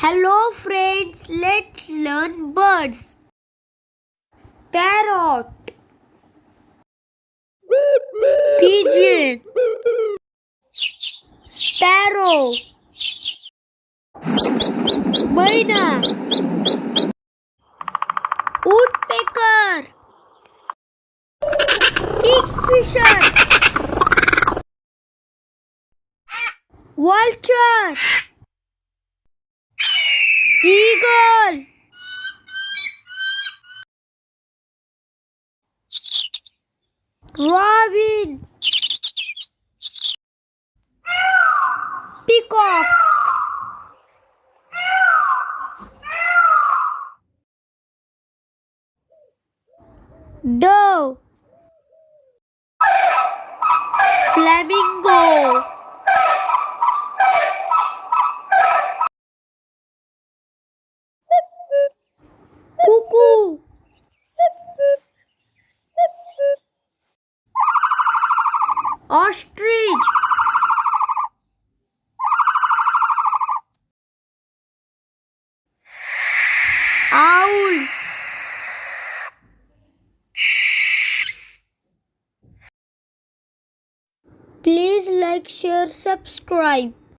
Hello friends, let's learn birds. Parrot, pigeon, sparrow, myna, woodpecker, kingfisher, vulture, eagle, robin, peacock, dove, flamingo, cuckoo, ostrich, owl. Please like, share, subscribe.